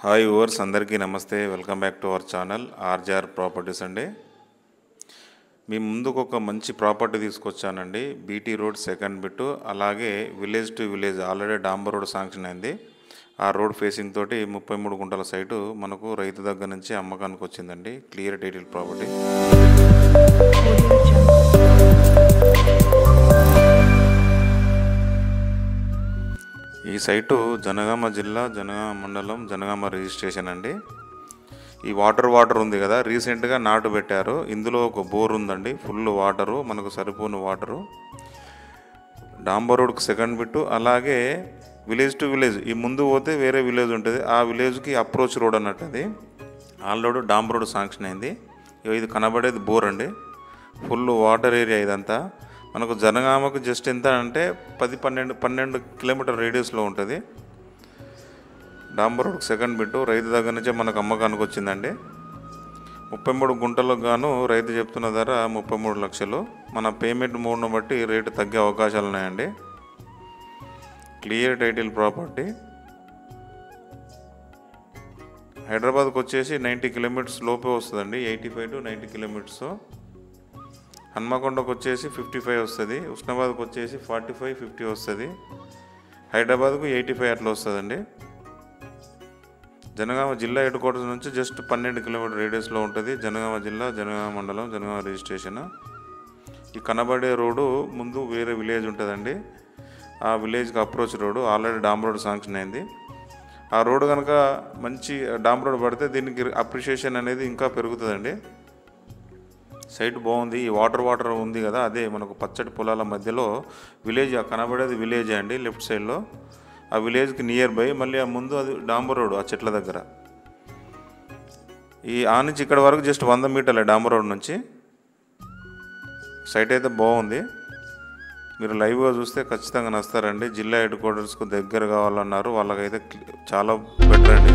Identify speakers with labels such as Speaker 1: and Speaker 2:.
Speaker 1: Hi ఓవర్స్ అందరికీ నమస్తే. Welcome back to our channel RGR properties అండి. మీ ముందుకు ఒక మంచి ప్రాపర్టీ తీసుకొచ్చానండి. బీటీ రోడ్ సెకండ్ బిట్, అలాగే విలేజ్ టు విలేజ్ ఆల్రెడీ డాంబర్ రోడ్ శాంక్షన్ అయింది. ఆ రోడ్ ఫేసింగ్ తోటి 33 గుంటల సైటు మనకు రైతు దగ్గర నుంచి అమ్మకానికి వచ్చిందండి. Clear title property. ఈ సైటు జనగామ జిల్లా, జనగామ మండలం, జనగామ రిజిస్ట్రేషన్ అండి. ఈ వాటర్ ఉంది కదా, రీసెంట్గా నాటు పెట్టారు. ఇందులో ఒక బోర్ ఉందండి, ఫుల్ వాటరు, మనకు సరిపోని వాటరు. డాంబర్ రోడ్కి సెకండ్ బిట్టు, అలాగే విలేజ్ టు విలేజ్ ఈ ముందు పోతే వేరే విలేజ్ ఉంటుంది, ఆ విలేజ్కి అప్రోచ్ రోడ్ అన్నట్టు. అది ఆల్రెడీ డాంబర్ రోడ్ శాంక్షన్ అయింది. ఇది కనబడేది బోర్ అండి, ఫుల్ వాటర్ ఏరియా ఇదంతా. మనకు జనగామకు జస్ట్ ఎంత అంటే 10-12 కిలోమీటర్ రేడియస్లో ఉంటుంది. డాంబర్ రోడ్ సెకండ్ బిట్టు రైతు దగ్గర నుంచే మనకు అమ్మకానికి వచ్చిందండి. 33 గుంటలకు గాను రైతు చెప్తున్న ధర 33 లక్షలు. మన పేమెంట్ మోడ్ను బట్టి రేటు తగ్గే అవకాశాలు ఉన్నాయండి. Clear title property. హైదరాబాద్కి వచ్చేసి 90 కిలోమీటర్స్ లోపే వస్తుందండి, 85 to 90 కిలోమీటర్స్. హన్మకొండకు వచ్చేసి 55 వస్తుంది, ఉస్నాబాద్కి వచ్చేసి 45-50 వస్తుంది, హైదరాబాద్కు 85 అట్లా వస్తుందండి. జనగామ జిల్లా హెడ్ క్వార్టర్స్ నుంచి జస్ట్ 12 కిలోమీటర్ రేడియస్లో ఉంటుంది. జనగామ జిల్లా, జనగామ మండలం, జనగామ రిజిస్ట్రేషన్. ఈ కనబడే రోడ్డు ముందు వేరే విలేజ్ ఉంటుందండి, ఆ విలేజ్కి అప్రోచ్ రోడ్డు. ఆల్రెడీ డాంబర్ రోడ్ శాంక్షన్ అయింది. ఆ రోడ్డు కనుక మంచి డాంబర్ రోడ్ పడితే దీనికి అప్రిషియేషన్ అనేది ఇంకా పెరుగుతుందండి. సైట్ బాగుంది. ఈ వాటర్ ఉంది కదా, అదే మనకు పచ్చటి పొలాల మధ్యలో విలేజ్ కనబడేది విలేజ్ అండి. లెఫ్ట్ సైడ్లో ఆ విలేజ్కి నియర్ బై, మళ్ళీ ఆ ముందు అది డాంబర్ రోడ్, ఆ చెట్ల దగ్గర. ఆ నుంచి ఇక్కడ వరకు జస్ట్ 100 మీటర్లే డాంబర్ రోడ్ నుంచి. సైట్ అయితే బాగుంది, మీరు లైవ్గా చూస్తే ఖచ్చితంగా నస్తారండి. జిల్లా హెడ్ క్వార్టర్స్కు దగ్గర కావాలన్నారు, వాళ్ళకైతే చాలా బెటర్ అండి.